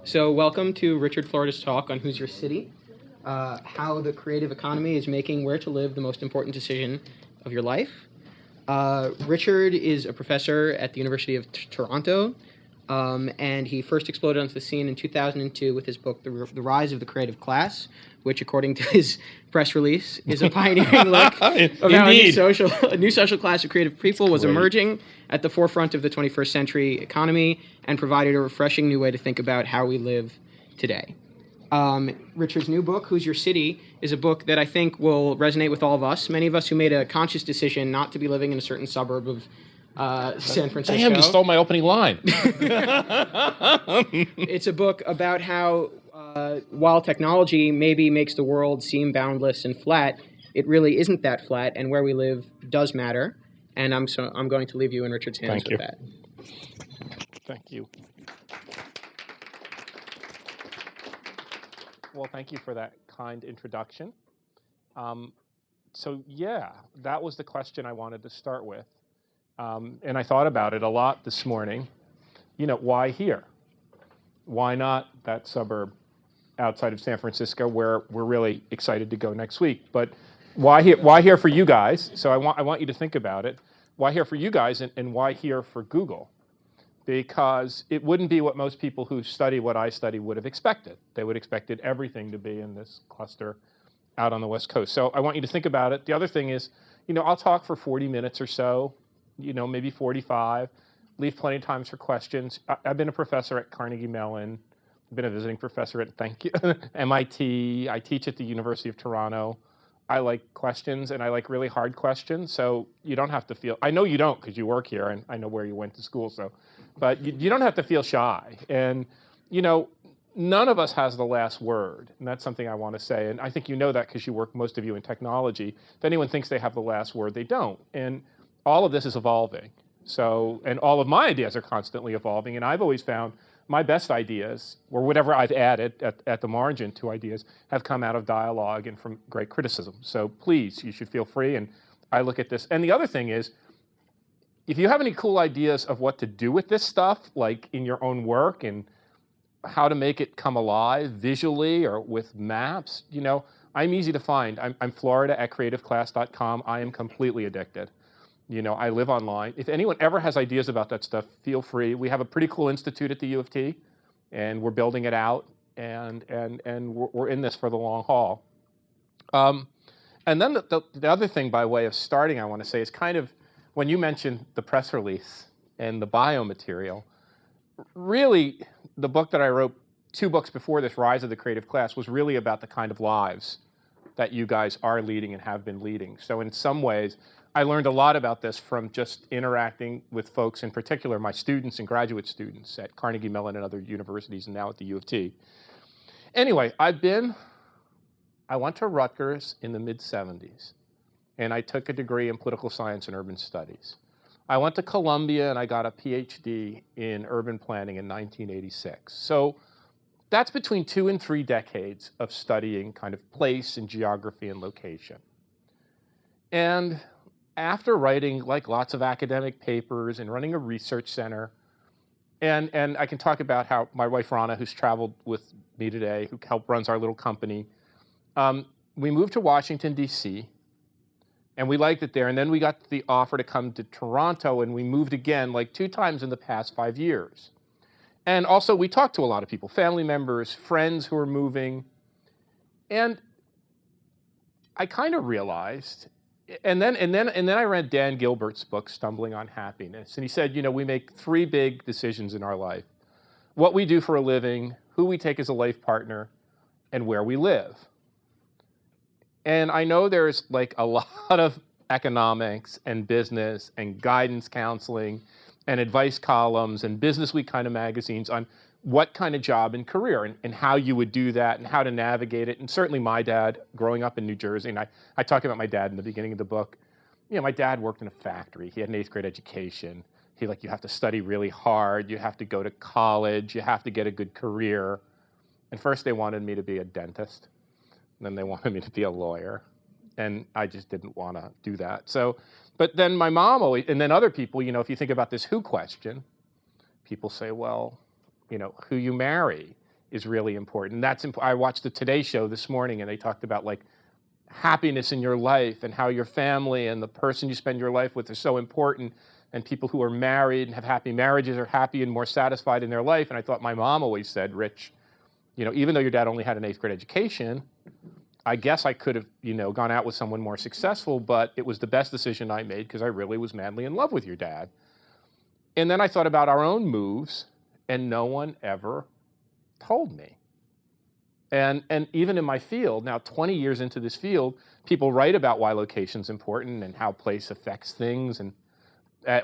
So welcome to Richard Florida's talk on Who's Your City, how the creative economy is making where to live the most important decision of your life. Richard is a professor at the University of Toronto, and he first exploded onto the scene in 2002 with his book, The Rise of the Creative Class, which, according to his press release, is a pioneering look of how a new social class of creative people was emerging at the forefront of the 21st century economy and provided a refreshing new way to think about how we live today. Richard's new book, Who's Your City, is a book that I think will resonate with all of us, many of us who made a conscious decision not to be living in a certain suburb of San Francisco. Damn, you stole my opening line. It's a book about how while technology maybe makes the world seem boundless and flat, it really isn't that flat, and where we live does matter. And I'm going to leave you in Richard's hands with that. Thank you. Well, thank you for that kind introduction. So yeah, that was the question I wanted to start with. And I thought about it a lot this morning. You know, why here? Why not that suburb outside of San Francisco where we're really excited to go next week? But why here? Why here for you guys? So I want you to think about it. Why here for you guys, and why here for Google? Because it wouldn't be what most people who study what I study would have expected. They would have expected everything to be in this cluster out on the West Coast. So I want you to think about it. The other thing is, you know, I'll talk for 40 minutes or so, you know, maybe 45, leave plenty of times for questions. I've been a professor at Carnegie Mellon. I've been a visiting professor at MIT. I teach at the University of Toronto. I like questions, and I like really hard questions, so you don't have to feel, I know you don't because you work here, and I know where you went to school, so, but you don't have to feel shy. And, you know, none of us has the last word, and that's something I want to say, and I think you know that because you work, most of you, in technology. If anyone thinks they have the last word, they don't. And all of this is evolving. So, and all of my ideas are constantly evolving, and I've always found my best ideas, or whatever I've added at the margin to ideas, have come out of dialogue and from great criticism. So please, you should feel free, and I look at this. And the other thing is, if you have any cool ideas of what to do with this stuff, like in your own work, and how to make it come alive visually or with maps, you know, I'm easy to find. I'm Florida@creativeclass.com. I am completely addicted. You know, I live online. If anyone ever has ideas about that stuff, feel free. We have a pretty cool institute at the U of T, and we're building it out, and we're in this for the long haul. And then the other thing, by way of starting, I want to say is kind of, when you mentioned the press release and the bio material, really the book that I wrote 2 books before this, Rise of the Creative Class, was really about the kind of lives that you guys are leading and have been leading. So in some ways, I learned a lot about this from just interacting with folks, in particular my students and graduate students at Carnegie Mellon and other universities, and now at the U of T. Anyway, I went to Rutgers in the mid-'70s, and I took a degree in political science and urban studies. I went to Columbia, and I got a PhD in urban planning in 1986. So that's between 2 and 3 decades of studying kind of place and geography and location. And after writing like lots of academic papers and running a research center, and I can talk about how my wife Rana, who's traveled with me today, who runs our little company, we moved to Washington, D.C., and we liked it there. And then we got the offer to come to Toronto, and we moved again like 2 times in the past 5 years. And also we talked to a lot of people, family members, friends who were moving. And I kind of realized, and then I read Dan Gilbert's book, Stumbling on Happiness. And he said, you know, we make 3 big decisions in our life: what we do for a living, who we take as a life partner, and where we live. And I know there's like a lot of economics and business and guidance counseling and advice columns and Business Week kind of magazines on what kind of job and career, and how you would do that and how to navigate it. And certainly my dad, growing up in New Jersey, and I talk about my dad in the beginning of the book. You know, my dad worked in a factory. He had an 8th grade education. You have to study really hard. You have to go to college. You have to get a good career. And first they wanted me to be a dentist. And then they wanted me to be a lawyer. And I just didn't want to do that. So, but then my mom always, and then other people, you know, if you think about this who question, people say, well, you know, who you marry, is really important. I watched the Today Show this morning, and they talked about like happiness in your life and how your family and the person you spend your life with is so important, and people who are married and have happy marriages are happy and more satisfied in their life. And I thought my mom always said, Rich, even though your dad only had an 8th grade education, I guess I could have, gone out with someone more successful, but it was the best decision I made because I really was madly in love with your dad. And then I thought about our own moves, and no one ever told me. And even in my field, now 20 years into this field, people write about why location's important and how place affects things and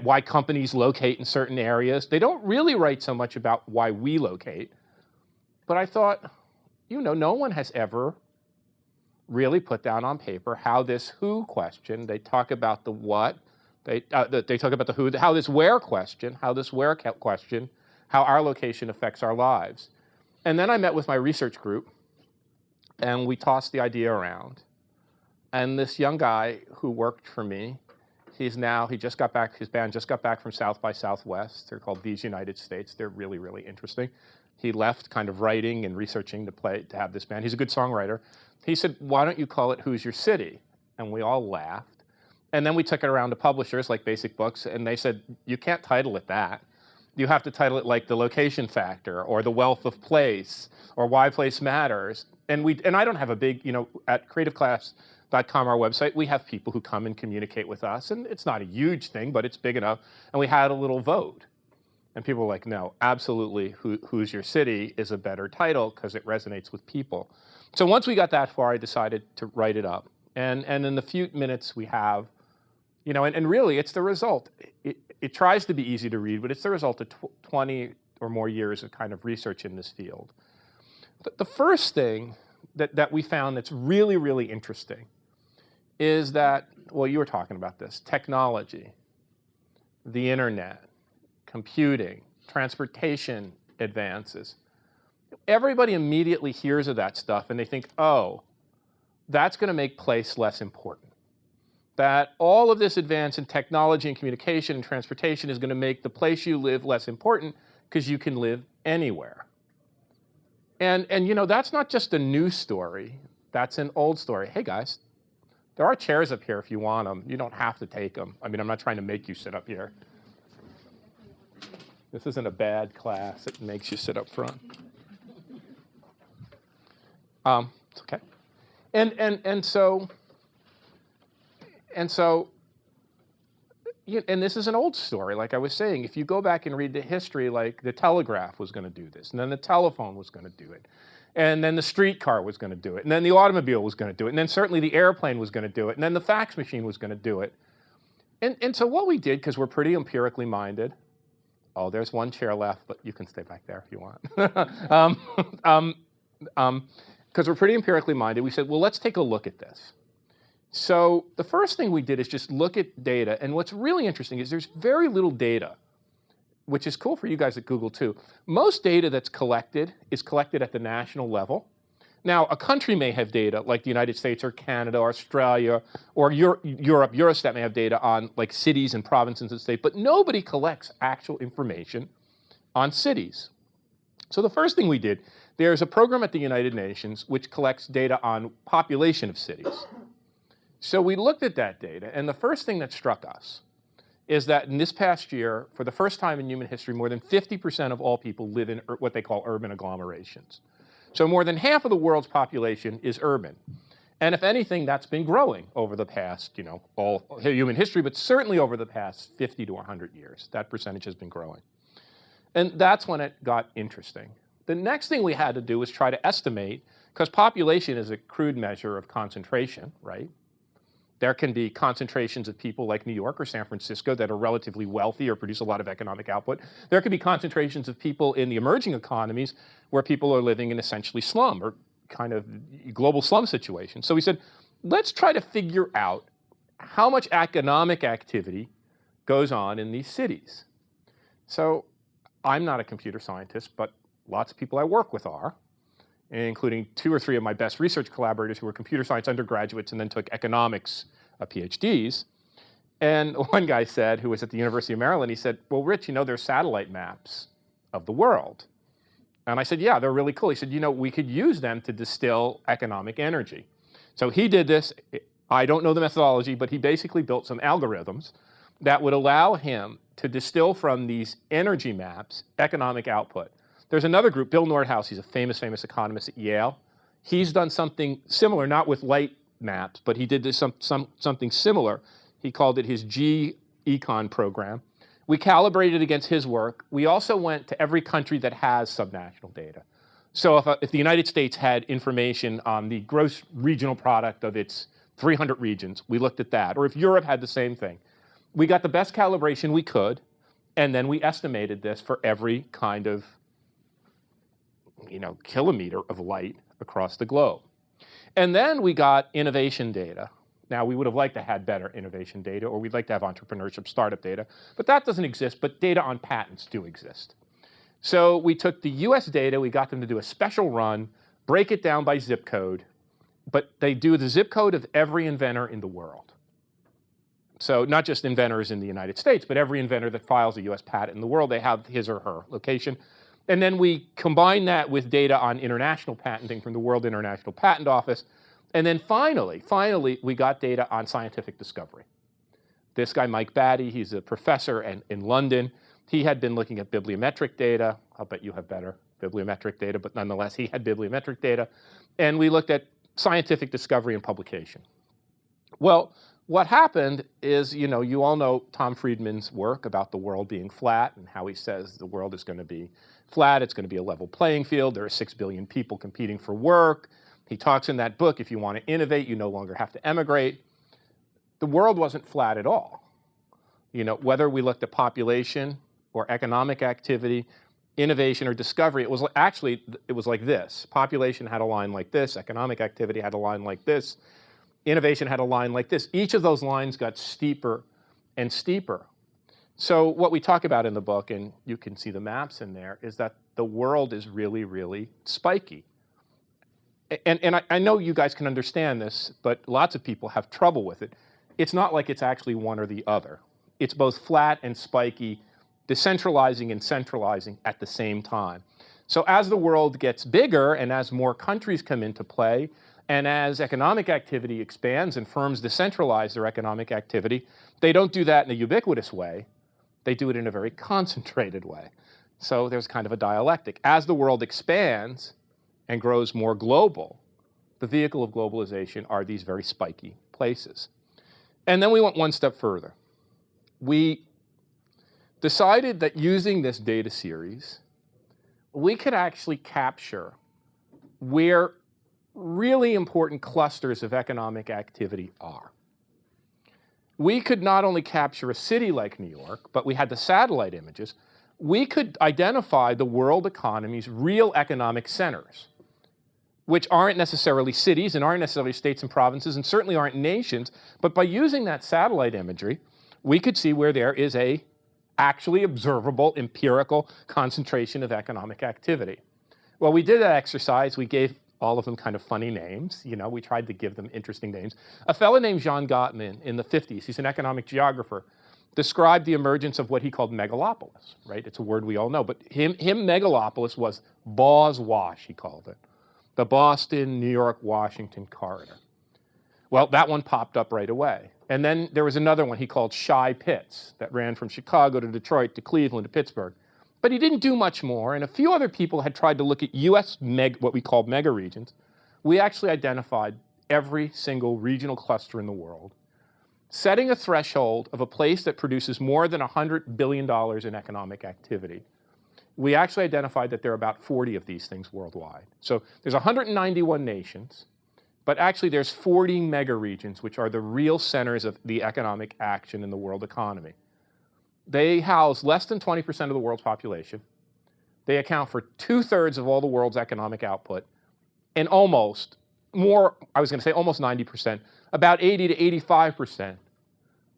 why companies locate in certain areas. They don't really write so much about why we locate. But I thought, no one has ever really put down on paper how this who question, they talk about the what, they talk about the who, how this where question, how our location affects our lives. And then I met with my research group, and we tossed the idea around. And this young guy who worked for me, he just got back, his band just got back from South by Southwest. They're called These United States. They're really, really interesting. He left kind of writing and researching to have this band. He's a good songwriter. He said, why don't you call it Who's Your City? And we all laughed. And then we took it around to publishers like Basic Books, and they said, you can't title it that. You have to title it like The Location Factor or The Wealth of Place or Why Place Matters. And I don't have a big, at creativeclass.com, our website, we have people who come and communicate with us, and it's not a huge thing, but it's big enough. And we had a little vote. And people were like, no, absolutely, Who's Your City is a better title because it resonates with people. So once we got that far, I decided to write it up. And in the few minutes we have, and really it's the result. It tries to be easy to read, but it's the result of 20 or more years of kind of research in this field. The first thing that we found that's really, really interesting is that, well, you were talking about this, technology, the internet, computing, transportation advances. Everybody immediately hears of that stuff and they think, oh, that's going to make place less important. That all of this advance in technology and communication and transportation is going to make the place you live less important because you can live anywhere. And that's not just a new story. That's an old story. Hey, guys, there are chairs up here if you want them. You don't have to take them. I mean, I'm not trying to make you sit up here. This isn't a bad class. It makes you sit up front. It's okay. And so this is an old story, like I was saying. If you go back and read the history, like the telegraph was going to do this, and then the telephone was going to do it, and then the streetcar was going to do it, and then the automobile was going to do it, and then certainly the airplane was going to do it, and then the fax machine was going to do it. And so what we did, because we're pretty empirically minded, oh, there's one chair left, but you can stay back there if you want. Because we're pretty empirically minded, we said, well, let's take a look at this. So the first thing we did is just look at data. And what's really interesting is there's very little data, which is cool for you guys at Google too. Most data that's collected is collected at the national level. Now, a country may have data like the United States or Canada or Australia or Europe, Eurostat may have data on like cities and provinces and states, but nobody collects actual information on cities. So the first thing we did, there's a program at the United Nations which collects data on population of cities. So we looked at that data, and the first thing that struck us is that in this past year, for the first time in human history, more than 50% of all people live in what they call urban agglomerations. So more than half of the world's population is urban. And if anything, that's been growing over the past, all human history, but certainly over the past 50 to 100 years. That percentage has been growing. And that's when it got interesting. The next thing we had to do was try to estimate, because population is a crude measure of concentration, right? There can be concentrations of people like New York or San Francisco that are relatively wealthy or produce a lot of economic output. There could be concentrations of people in the emerging economies where people are living in essentially slum or kind of global slum situations. So we said, let's try to figure out how much economic activity goes on in these cities. So I'm not a computer scientist, but lots of people I work with are, including 2 or 3 of my best research collaborators who were computer science undergraduates and then took economics PhDs. And one guy said, who was at the University of Maryland, he said, well, Rich, there's satellite maps of the world. And I said, yeah, they're really cool. He said, we could use them to distill economic energy. So he did this. I don't know the methodology, but he basically built some algorithms that would allow him to distill from these energy maps economic output. There's another group, Bill Nordhaus, he's a famous economist at Yale. He's done something similar, not with light maps, but he did this something similar. He called it his G-Econ program. We calibrated against his work. We also went to every country that has subnational data. So if the United States had information on the gross regional product of its 300 regions, we looked at that. Or if Europe had the same thing. We got the best calibration we could, and then we estimated this for every kind of kilometer of light across the globe. And then we got innovation data. Now, we would have liked to have better innovation data, or we'd like to have entrepreneurship startup data, but that doesn't exist, but data on patents do exist. So we took the US data, we got them to do a special run, break it down by zip code, but they do the zip code of every inventor in the world. So not just inventors in the United States, but every inventor that files a US patent in the world, they have his or her location. And then we combine that with data on international patenting from the World International Patent Office. And then finally, we got data on scientific discovery. This guy, Mike Batty, he's a professor in London. He had been looking at bibliometric data. I'll bet you have better bibliometric data, but nonetheless, he had bibliometric data. And we looked at scientific discovery and publication. Well, what happened is, you all know Tom Friedman's work about the world being flat and how he says the world is going to be flat, it's going to be a level playing field, there are 6 billion people competing for work. He talks in that book, if you want to innovate, you no longer have to emigrate. The world wasn't flat at all. Whether we looked at population or economic activity, innovation or discovery, it was like this. Population had a line like this, economic activity had a line like this, innovation had a line like this. Each of those lines got steeper and steeper. So what we talk about in the book, and you can see the maps in there, is that the world is really, really spiky. And I know you guys can understand this, but lots of people have trouble with it. It's not like it's actually one or the other. It's both flat and spiky, decentralizing and centralizing at the same time. So as the world gets bigger and as more countries come into play, and as economic activity expands and firms decentralize their economic activity, they don't do that in a ubiquitous way. They do it in a very concentrated way. So there's kind of a dialectic. As the world expands and grows more global, the vehicle of globalization are these very spiky places. And then we went one step further. We decided that using this data series, we could actually capture where really important clusters of economic activity are. We could not only capture a city like New York, but we had the satellite images. We could identify the world economy's real economic centers, which aren't necessarily cities and aren't necessarily states and provinces and certainly aren't nations, but by using that satellite imagery, we could see where there is a actually observable empirical concentration of economic activity. Well, we did that exercise. We gave all of them kind of funny names. We tried to give them interesting names. A fellow named John Gottman in the 50s, he's an economic geographer, described the emergence of what he called megalopolis, right? It's a word we all know, but him megalopolis was Baw's Wash, he called it. The Boston, New York, Washington corridor. Well, that one popped up right away. And then there was another one he called Shy Pits that ran from Chicago to Detroit to Cleveland to Pittsburgh. But he didn't do much more, and a few other people had tried to look at US what we call mega regions. We actually identified every single regional cluster in the world, setting a threshold of a place that produces more than $100 billion in economic activity. We actually identified that there are about 40 of these things worldwide. So there's 191 nations, but actually there's 40 mega regions, which are the real centers of the economic action in the world economy. They house less than 20% of the world's population. They account for 2/3 of all the world's economic output, and almost 90%, about 80 to 85%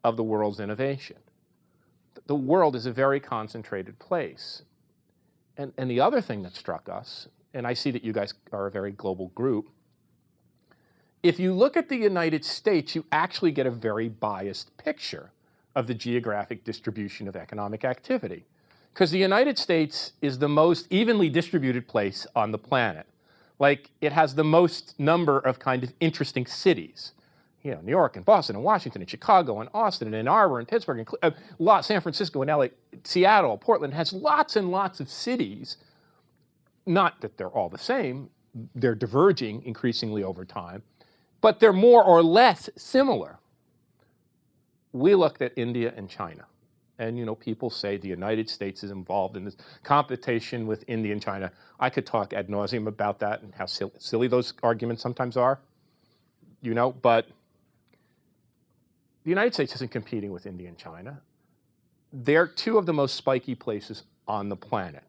of the world's innovation. The world is a very concentrated place. And the other thing that struck us, and I see that you guys are a very global group, if you look at the United States, you actually get a very biased picture of the geographic distribution of economic activity. Because the United States is the most evenly distributed place on the planet. Like, it has the most number of kind of interesting cities. You know, New York and Boston and Washington and Chicago and Austin and Ann Arbor and Pittsburgh and San Francisco and LA, Seattle, Portland has lots and lots of cities. Not that they're all the same, they're diverging increasingly over time, but they're more or less similar. We looked at India and China. And, you know, people say the United States is involved in this competition with India and China. I could talk ad nauseum about that and how silly those arguments sometimes are, you know, but the United States isn't competing with India and China. They're two of the most spiky places on the planet.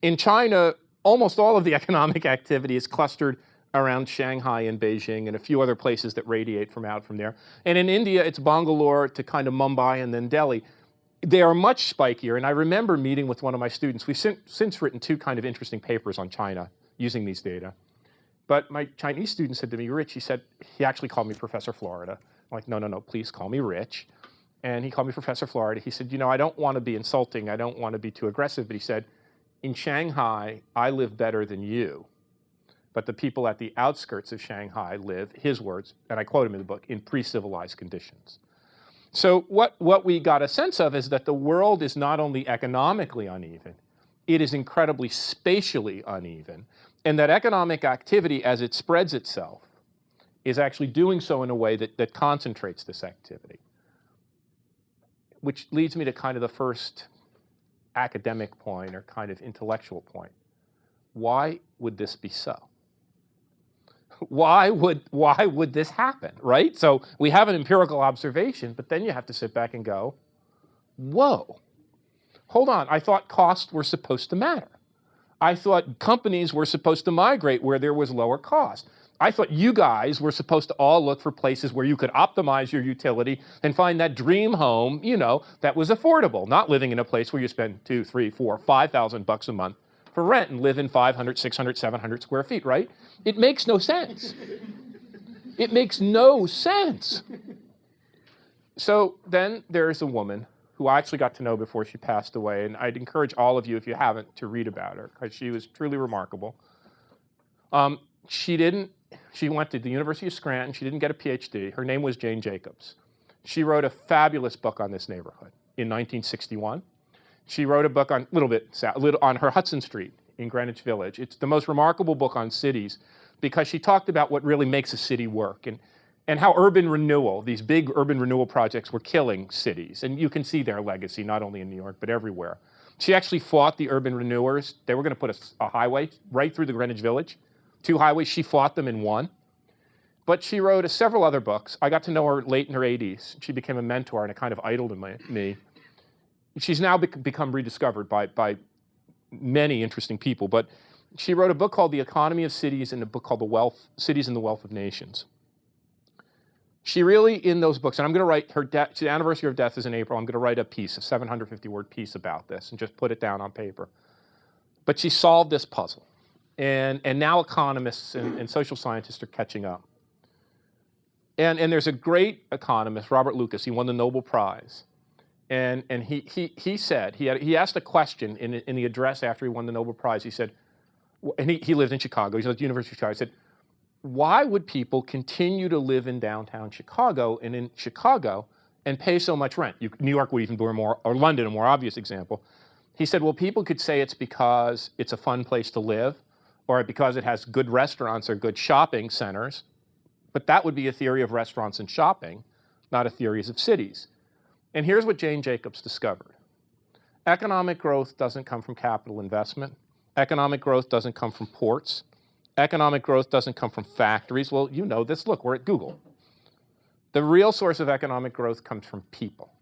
In China, almost all of the economic activity is clustered around Shanghai and Beijing and a few other places that radiate from out from there. And in India, it's Bangalore to kind of Mumbai and then Delhi. They are much spikier, and I remember meeting with one of my students. We've since written two kind of interesting papers on China using these data. But my Chinese student said to me, Rich, he actually called me Professor Florida. I'm like, no, please call me Rich. And he called me Professor Florida. He said, you know, I don't want to be insulting. I don't want to be too aggressive. But he said, in Shanghai, I live better than you. But the people at the outskirts of Shanghai live, his words, and I quote him in the book, in pre-civilized conditions. So what we got a sense of is that the world is not only economically uneven, it is incredibly spatially uneven, and that economic activity, as it spreads itself, is actually doing so in a way that concentrates this activity. Which leads me to kind of the first academic point or kind of intellectual point. Why would this be so? Why would this happen, right? So we have an empirical observation, but then you have to sit back and go, whoa, hold on, I thought costs were supposed to matter. I thought companies were supposed to migrate where there was lower cost. I thought you guys were supposed to all look for places where you could optimize your utility and find that dream home, you know, that was affordable, not living in a place where you spend $2,000, $3,000, $4,000, $5,000 a month for rent and live in 500, 600, 700 square feet, right? It makes no sense. It makes no sense. So then there's a woman who I actually got to know before she passed away, and I'd encourage all of you, if you haven't, to read about her, because she was truly remarkable. She went to the University of Scranton. She didn't get a PhD. Her name was Jane Jacobs. She wrote a fabulous book on this neighborhood in 1961. She wrote a book on on her Hudson Street in Greenwich Village. It's the most remarkable book on cities because she talked about what really makes a city work and how urban renewal, these big urban renewal projects were killing cities. And you can see their legacy, not only in New York, but everywhere. She actually fought the urban renewers. They were going to put a highway right through the Greenwich Village, 2 highways. She fought them in one. But she wrote several other books. I got to know her late in her 80s. She became a mentor and a kind of idol to me. She's now become rediscovered by many interesting people, but she wrote a book called The Economy of Cities and a book called Cities and the Wealth of Nations. She really, in those books, and I'm going to write the anniversary of death is in April, I'm going to write a piece, a 750-word piece about this and just put it down on paper. But she solved this puzzle, and now economists and social scientists are catching up. And there's a great economist, Robert Lucas, he won the Nobel Prize. And he said, he asked a question in the address after he won the Nobel Prize. He said, and he lived in Chicago, he's at the University of Chicago. He said, why would people continue to live in downtown Chicago and in Chicago and pay so much rent? New York would even be more, or London, a more obvious example. He said, well, people could say it's because it's a fun place to live or because it has good restaurants or good shopping centers. But that would be a theory of restaurants and shopping, not a theory of cities. And here's what Jane Jacobs discovered. Economic growth doesn't come from capital investment. Economic growth doesn't come from ports. Economic growth doesn't come from factories. Well, you know this. Look, we're at Google. The real source of economic growth comes from people.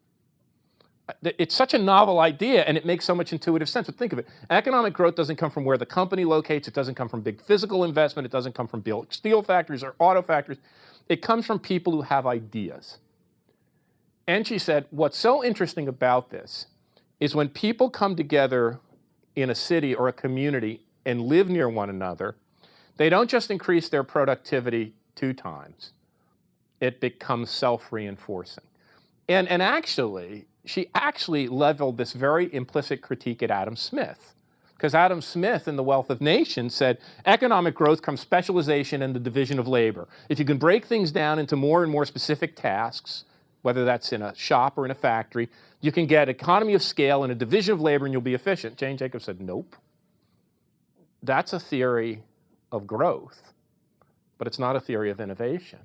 It's such a novel idea, and it makes so much intuitive sense. But think of it. Economic growth doesn't come from where the company locates. It doesn't come from big physical investment. It doesn't come from steel factories or auto factories. It comes from people who have ideas. And she said, what's so interesting about this is when people come together in a city or a community and live near one another, they don't just increase their productivity 2 times. It becomes self-reinforcing. And actually, she actually leveled this very implicit critique at Adam Smith. Because Adam Smith in The Wealth of Nations said, economic growth comes specialization and the division of labor. If you can break things down into more and more specific tasks, whether that's in a shop or in a factory, you can get economy of scale and a division of labor and you'll be efficient. Jane Jacobs said, nope. That's a theory of growth, but it's not a theory of innovation.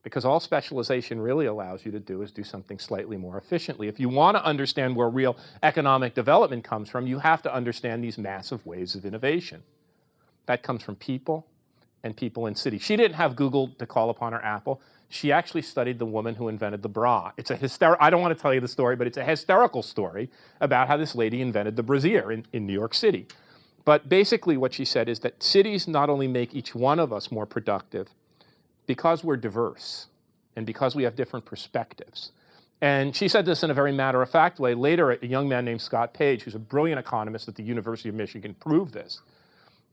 Because all specialization really allows you to do is do something slightly more efficiently. If you want to understand where real economic development comes from, you have to understand these massive waves of innovation. That comes from people and people in cities. She didn't have Google to call upon her Apple. She actually studied the woman who invented the bra. It's a I don't want to tell you the story, but it's a hysterical story about how this lady invented the brassiere in New York City. But basically what she said is that cities not only make each one of us more productive, because we're diverse and because we have different perspectives. And she said this in a very matter-of-fact way. Later, a young man named Scott Page, who's a brilliant economist at the University of Michigan, proved this.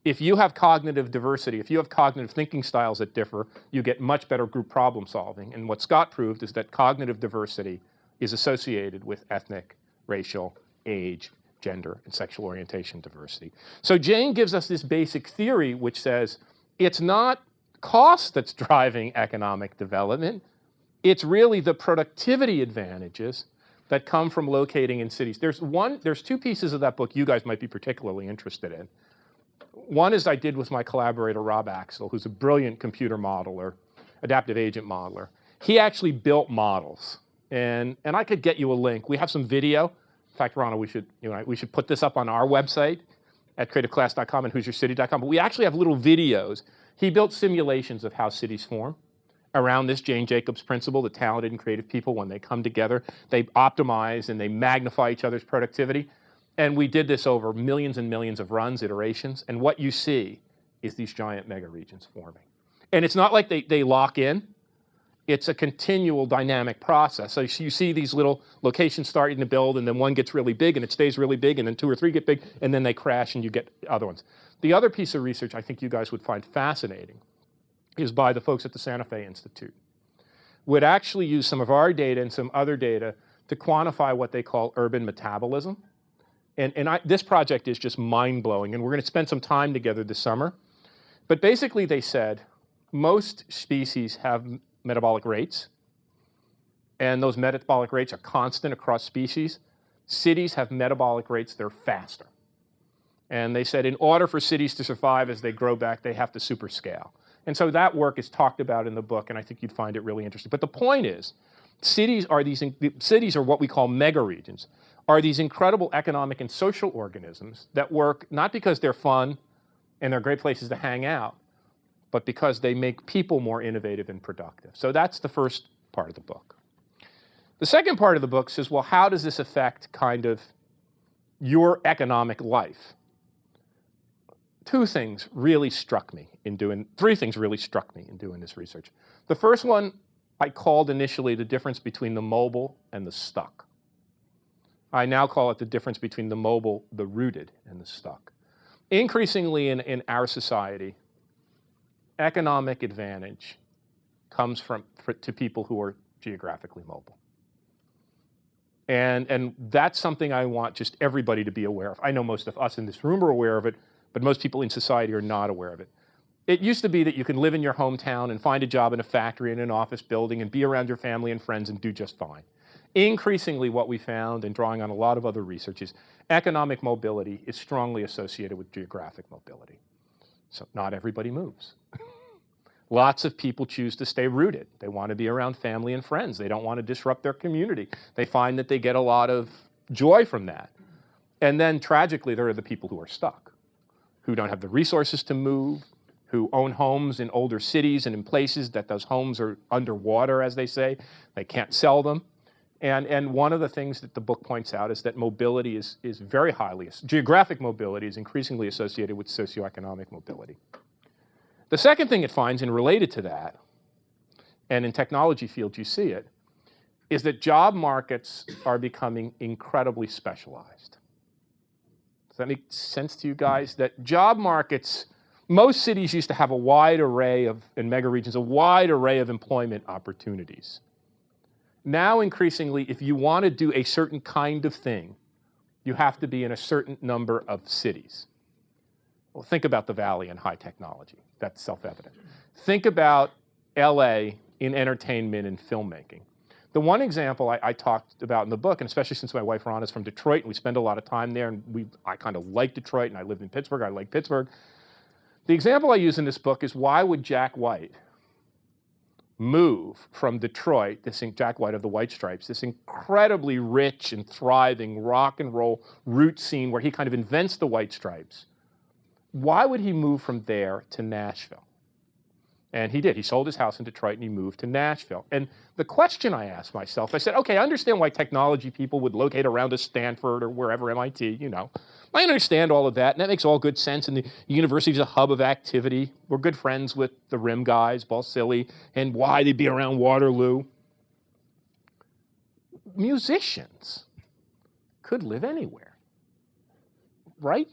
If you have cognitive diversity, if you have cognitive thinking styles that differ, you get much better group problem solving. And what Scott proved is that cognitive diversity is associated with ethnic, racial, age, gender, and sexual orientation diversity. So Jane gives us this basic theory which says it's not cost that's driving economic development. It's really the productivity advantages that come from locating in cities. There's two pieces of that book you guys might be particularly interested in. One is I did with my collaborator, Rob Axel, who's a brilliant computer modeler, adaptive agent modeler. He actually built models. And I could get you a link. We have some video. In fact, Ronald, we should put this up on our website at creativeclass.com and who'syourcity.com. But we actually have little videos. He built simulations of how cities form around this Jane Jacobs principle, the talented and creative people, when they come together, they optimize and they magnify each other's productivity. And we did this over millions and millions of runs, iterations, and what you see is these giant mega regions forming. And it's not like they lock in. It's a continual dynamic process. So you see these little locations starting to build, and then one gets really big, and it stays really big, and then two or three get big, and then they crash, and you get other ones. The other piece of research I think you guys would find fascinating is by the folks at the Santa Fe Institute. Would actually use some of our data and some other data to quantify what they call urban metabolism. And this project is just mind-blowing, and we're going to spend some time together this summer. But basically they said most species have metabolic rates, and those metabolic rates are constant across species. Cities have metabolic rates that are faster. And they said in order for cities to survive as they grow back, they have to superscale. And so that work is talked about in the book, and I think you'd find it really interesting. But the point is, cities are what we call mega regions, are these incredible economic and social organisms that work not because they're fun and they're great places to hang out, but because they make people more innovative and productive. So that's the first part of the book. The second part of the book says, well, how does this affect kind of your economic life? Three things really struck me in doing this research. The first one I called initially the difference between the mobile and the stuck. I now call it the difference between the mobile, the rooted, and the stuck. Increasingly in our society, economic advantage comes to people who are geographically mobile. And that's something I want just everybody to be aware of. I know most of us in this room are aware of it, but most people in society are not aware of it. It used to be that you can live in your hometown and find a job in a factory, in an office building, and be around your family and friends and do just fine. Increasingly, what we found, and drawing on a lot of other research, is economic mobility is strongly associated with geographic mobility. So not everybody moves. Lots of people choose to stay rooted. They want to be around family and friends. They don't want to disrupt their community. They find that they get a lot of joy from that. And then, tragically, there are the people who are stuck, who don't have the resources to move, who own homes in older cities and in places that those homes are underwater, as they say. They can't sell them. And one of the things that the book points out is that mobility is very geographic mobility is increasingly associated with socioeconomic mobility. The second thing it finds, and related to that, and in technology fields you see it, is that job markets are becoming incredibly specialized. Does that make sense to you guys? That job markets, most cities used to have a wide array of, in mega regions, a wide array of employment opportunities. Now, increasingly, if you want to do a certain kind of thing, you have to be in a certain number of cities. Well, think about the Valley in high technology. That's self-evident. Think about LA in entertainment and filmmaking. The one example I talked about in the book, and especially since my wife Ron is from Detroit, and we spend a lot of time there, and I kind of like Detroit, and I lived in Pittsburgh, I like Pittsburgh. The example I use in this book is, why would Jack White move from Detroit, Jack White of the White Stripes, this incredibly rich and thriving rock and roll root scene where he kind of invents the White Stripes? Why would he move from there to Nashville? And he did. He sold his house in Detroit and he moved to Nashville. And the question I asked myself, I said, okay, I understand why technology people would locate around a Stanford or wherever, MIT, you know. I understand all of that, and that makes all good sense. And the university is a hub of activity. We're good friends with the Rim guys, Balsillie, and why they'd be around Waterloo. Musicians could live anywhere, right?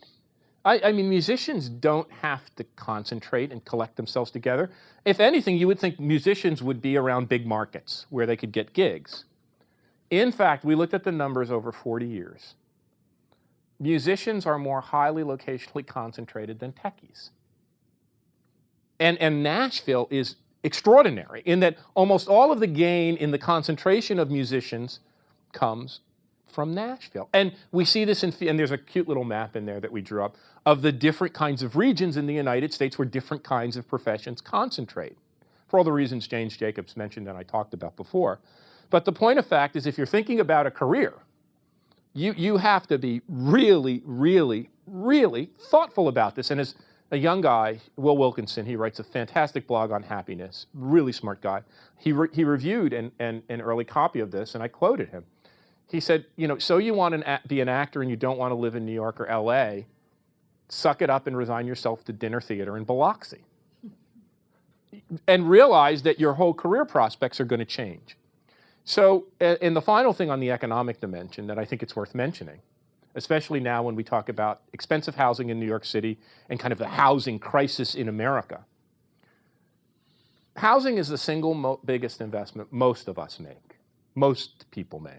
I mean, musicians don't have to concentrate and collect themselves together. If anything, you would think musicians would be around big markets where they could get gigs. In fact, we looked at the numbers over 40 years. Musicians are more highly locationally concentrated than techies. And Nashville is extraordinary in that almost all of the gain in the concentration of musicians comes from Nashville. And we see this and there's a cute little map in there that we drew up of the different kinds of regions in the United States where different kinds of professions concentrate, for all the reasons James Jacobs mentioned and I talked about before. But the point of fact is, if you're thinking about a career, you have to be really, really, really thoughtful about this. And as a young guy, Will Wilkinson, he writes a fantastic blog on happiness, really smart guy. He reviewed an early copy of this, and I quoted him. He said, you know, so you want to be an actor and you don't want to live in New York or LA, suck it up and resign yourself to dinner theater in Biloxi. And realize that your whole career prospects are going to change. So, and the final thing on the economic dimension that I think it's worth mentioning, especially now when we talk about expensive housing in New York City and kind of the housing crisis in America. Housing is the single biggest investment most of us make, most people make.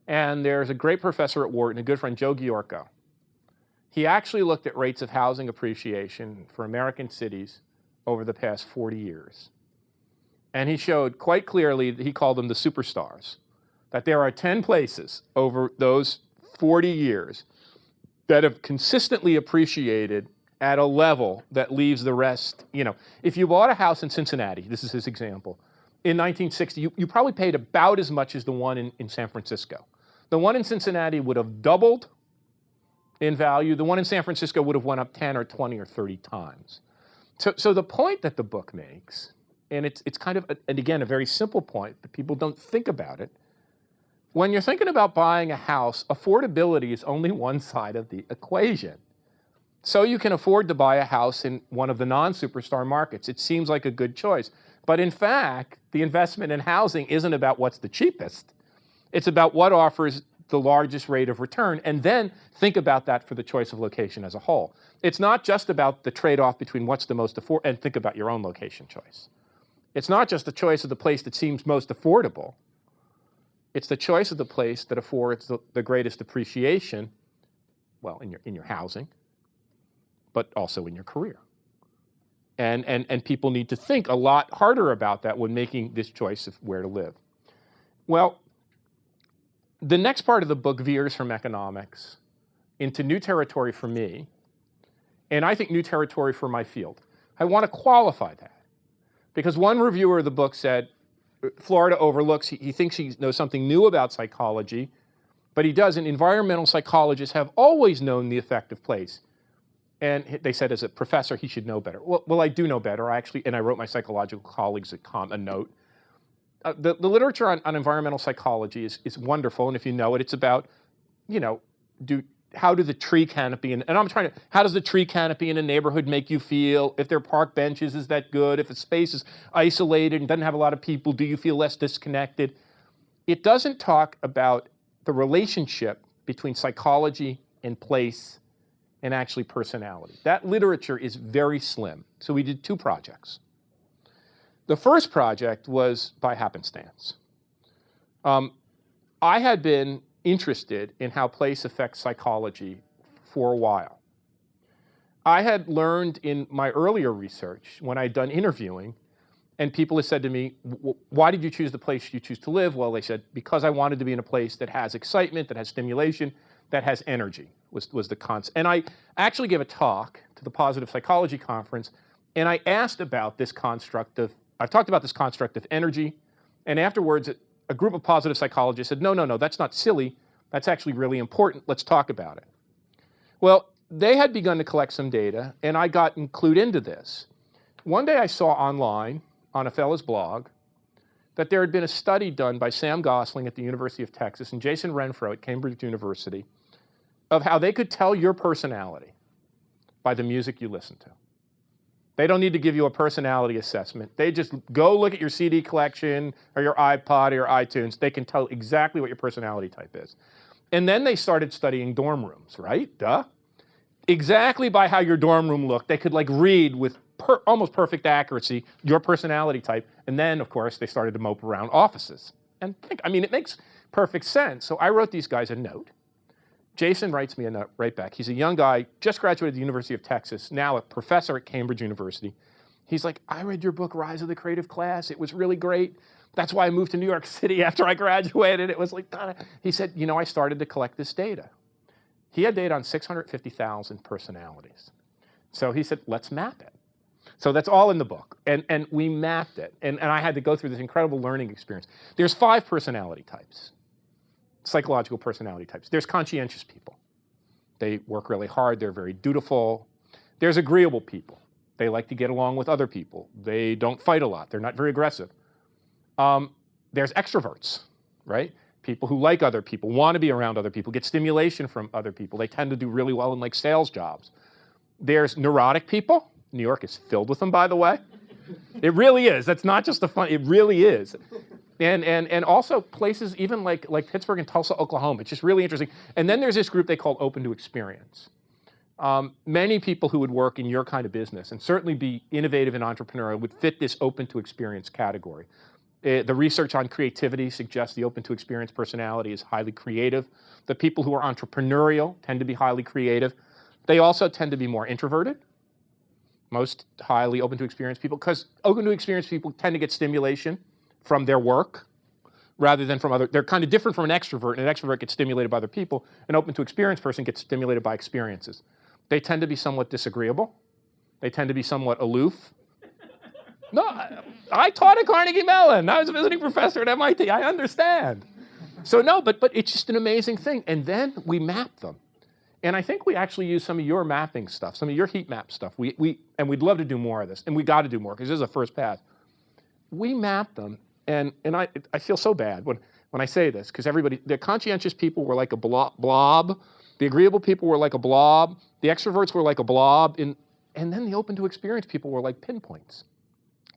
And there's a great professor at Wharton, a good friend, Joe Giorco. He actually looked at rates of housing appreciation for American cities over the past 40 years. And he showed quite clearly, he called them the superstars, that there are 10 places over those 40 years that have consistently appreciated at a level that leaves the rest. You know, if you bought a house in Cincinnati, this is his example, in 1960, you probably paid about as much as the one in San Francisco. The one in Cincinnati would have doubled in value. The one in San Francisco would have went up 10 or 20 or 30 times. So the point that the book makes, and it's kind of, and again, a very simple point, but people don't think about it. When you're thinking about buying a house, affordability is only one side of the equation. So you can afford to buy a house in one of the non-superstar markets. It seems like a good choice. But in fact, the investment in housing isn't about what's the cheapest. It's about what offers the largest rate of return, and then think about that for the choice of location as a whole. It's not just about the trade-off between what's the most affordable, and think about your own location choice. It's not just the choice of the place that seems most affordable. It's the choice of the place that affords the greatest appreciation, well, in your housing, but also in your career. And people need to think a lot harder about that when making this choice of where to live. Well, the next part of the book veers from economics into new territory for me, and I think new territory for my field. I want to qualify that, because one reviewer of the book said, Florida overlooks, he thinks he knows something new about psychology, but he doesn't. Environmental psychologists have always known the effect of place. And they said, as a professor, he should know better. Well, I do know better. I wrote my psychological colleagues a note. The literature on environmental psychology is wonderful, and if you know it, it's about, you know, how do the tree canopy, how does the tree canopy in a neighborhood make you feel? If there are park benches, is that good? If a space is isolated and doesn't have a lot of people, do you feel less disconnected? It doesn't talk about the relationship between psychology and place and actually personality. That literature is very slim. So we did two projects. The first project was by happenstance. I had been interested in how place affects psychology for a while. I had learned in my earlier research, when I'd done interviewing, and people had said to me, why did you choose the place you choose to live? Well, they said, because I wanted to be in a place that has excitement, that has stimulation, that has energy, was the concept. And I actually gave a talk to the Positive Psychology Conference, and I asked about this construct of, I talked about this construct of energy, and afterwards, a group of positive psychologists said, no, that's not silly. That's actually really important. Let's talk about it. Well, they had begun to collect some data, and I got clued into this. One day I saw online, on a fellow's blog, that there had been a study done by Sam Gosling at the University of Texas and Jason Renfro at Cambridge University of how they could tell your personality by the music you listen to. They don't need to give you a personality assessment. They just go look at your CD collection or your iPod or your iTunes. They can tell exactly what your personality type is. And then they started studying dorm rooms, right? Duh. Exactly by how your dorm room looked, they could read with almost perfect accuracy your personality type. And then, of course, they started to mope around offices. And it makes perfect sense. So I wrote these guys a note. Jason writes me a note right back. He's a young guy, just graduated the University of Texas, now a professor at Cambridge University. He's like, I read your book, Rise of the Creative Class. It was really great. That's why I moved to New York City after I graduated. It was he said, I started to collect this data. He had data on 650,000 personalities. So he said, let's map it. So that's all in the book. And we mapped it. And I had to go through this incredible learning experience. There's 5 personality types, psychological personality types. There's conscientious people. They work really hard. They're very dutiful. There's agreeable people. They like to get along with other people. They don't fight a lot. They're not very aggressive. There's extroverts, right? People who like other people, want to be around other people, get stimulation from other people. They tend to do really well in sales jobs. There's neurotic people. New York is filled with them, by the way. It really is. That's not just a fun, it really is. And also places even like Pittsburgh and Tulsa, Oklahoma. It's just really interesting. And then there's this group they call Open to Experience. Many people who would work in your kind of business and certainly be innovative and entrepreneurial would fit this Open to Experience category. The research on creativity suggests the Open to Experience personality is highly creative. The people who are entrepreneurial tend to be highly creative. They also tend to be more introverted. Most highly Open to Experience people, because Open to Experience people tend to get stimulation from their work rather than from other. They're kind of different from an extrovert, and an extrovert gets stimulated by other people. An Open to Experience person gets stimulated by experiences. They tend to be somewhat disagreeable. They tend to be somewhat aloof. No, I taught at Carnegie Mellon. I was a visiting professor at MIT. I understand. So no, but it's just an amazing thing. And then we map them. And I think we actually use some of your mapping stuff, some of your heat map stuff. And we'd love to do more of this. And we got to do more because this is a first pass. We map them. And I feel so bad when I say this because the conscientious people were like a blob. The agreeable people were like a blob. The extroverts were like a blob. And then the Open to Experience people were like pinpoints.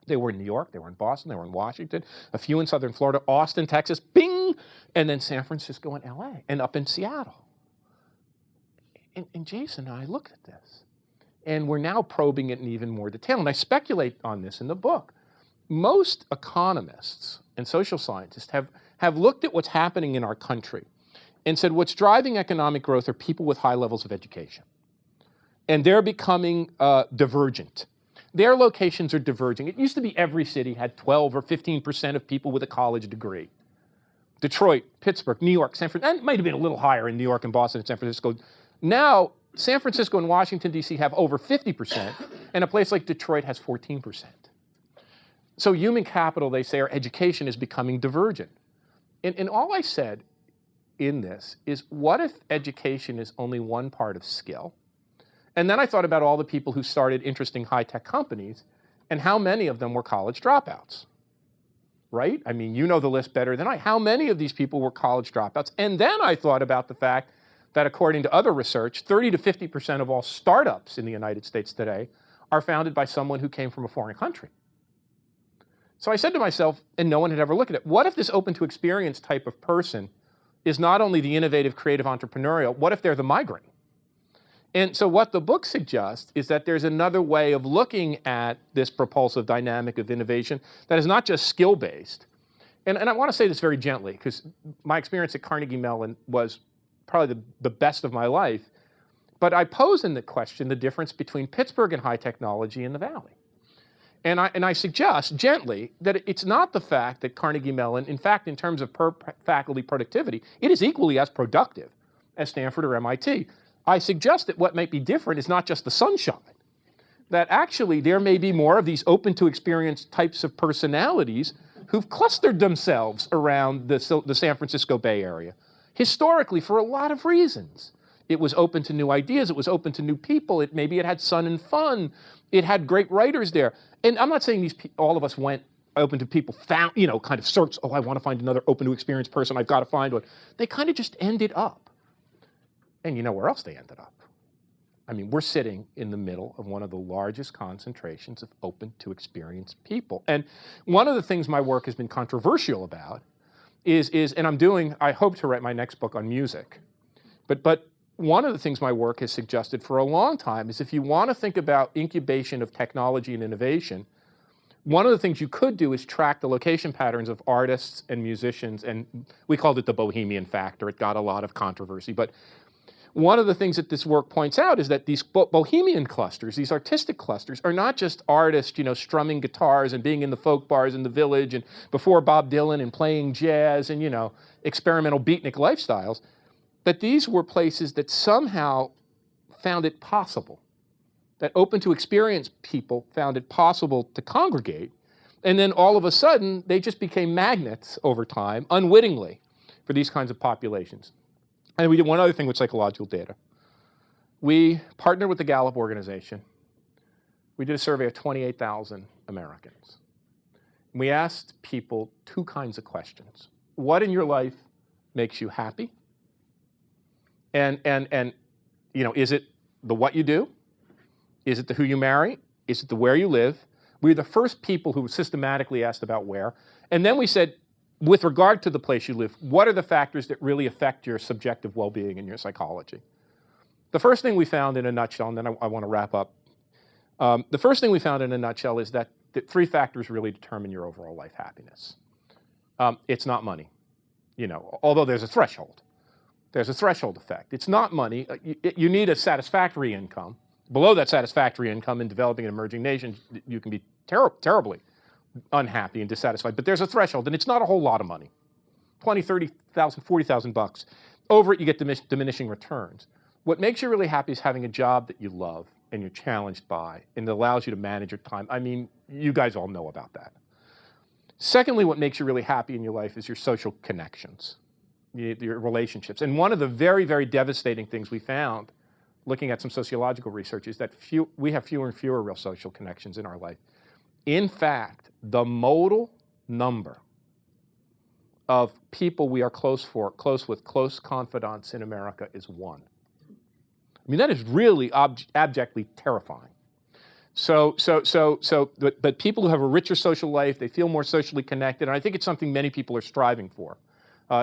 They were in New York, they were in Boston, they were in Washington, a few in Southern Florida, Austin, Texas, bing, and then San Francisco and LA, and up in Seattle. And Jason and I looked at this, and we're now probing it in even more detail, and I speculate on this in the book. Most economists and social scientists have looked at what's happening in our country and said what's driving economic growth are people with high levels of education. And they're becoming divergent. Their locations are diverging. It used to be every city had 12 or 15% of people with a college degree. Detroit, Pittsburgh, New York, San Francisco, and it might have been a little higher in New York and Boston and San Francisco. Now, San Francisco and Washington, D.C. have over 50%, and a place like Detroit has 14%. So human capital, they say, or education is becoming divergent. And all I said in this is, what if education is only one part of skill? And then I thought about all the people who started interesting high-tech companies and how many of them were college dropouts, right? I mean, you know the list better than I. How many of these people were college dropouts? And then I thought about the fact that according to other research, 30 to 50% of all startups in the United States today are founded by someone who came from a foreign country. So I said to myself, and no one had ever looked at it, what if this Open to Experience type of person is not only the innovative, creative, entrepreneurial, what if they're the migrant? And so what the book suggests is that there's another way of looking at this propulsive dynamic of innovation that is not just skill-based. and I want to say this very gently, because my experience at Carnegie Mellon was probably the best of my life, but I pose in the question the difference between Pittsburgh and high technology in the Valley. And I suggest gently that it's not the fact that Carnegie Mellon, in fact, in terms of faculty productivity, it is equally as productive as Stanford or MIT. I suggest that what might be different is not just the sunshine, that actually there may be more of these open to experience types of personalities who've clustered themselves around the San Francisco Bay Area, historically for a lot of reasons. It was open to new ideas, it was open to new people, maybe it had sun and fun, it had great writers there. And I'm not saying all of us went open to people, found, kind of searched, I want to find another open to experience person, I've got to find one. They kind of just ended up. And you know where else they ended up? I mean, we're sitting in the middle of one of the largest concentrations of open to experience people. And one of the things my work has been controversial about is and I hope to write my next book on music, but one of the things my work has suggested for a long time is if you want to think about incubation of technology and innovation, one of the things you could do is track the location patterns of artists and musicians, and we called it the bohemian factor. It got a lot of controversy, but one of the things that this work points out is that these bohemian clusters, these artistic clusters, are not just artists, strumming guitars and being in the folk bars in the village and before Bob Dylan and playing jazz and, experimental beatnik lifestyles, but these were places that somehow found it possible, that open to experience people found it possible to congregate, and then all of a sudden they just became magnets over time, unwittingly, for these kinds of populations. And we did one other thing with psychological data. We partnered with the Gallup organization. We did a survey of 28,000 Americans. We asked people two kinds of questions. What in your life makes you happy? And is it the what you do? Is it the who you marry? Is it the where you live? We were the first people who systematically asked about where. And then we said, with regard to the place you live, what are the factors that really affect your subjective well-being and your psychology? The first thing we found in a nutshell, and then I want to wrap up. The first thing we found in a nutshell is that three factors really determine your overall life happiness. It's not money, although there's a threshold. There's a threshold effect. It's not money. You need a satisfactory income. Below that satisfactory income in developing and emerging nations, you can be terribly unhappy and dissatisfied. But there's a threshold, and it's not a whole lot of money. 20, 30,000, 40,000 bucks. Over it, you get diminishing returns. What makes you really happy is having a job that you love and you're challenged by, and it allows you to manage your time. I mean, you guys all know about that. Secondly, what makes you really happy in your life is your social connections, your relationships. And one of the very, very devastating things we found, looking at some sociological research, is that we have fewer and fewer real social connections in our life. In fact, the modal number of people we are close with, close confidants in America is 1. I mean, that is really abjectly terrifying. But people who have a richer social life, they feel more socially connected, and I think it's something many people are striving for.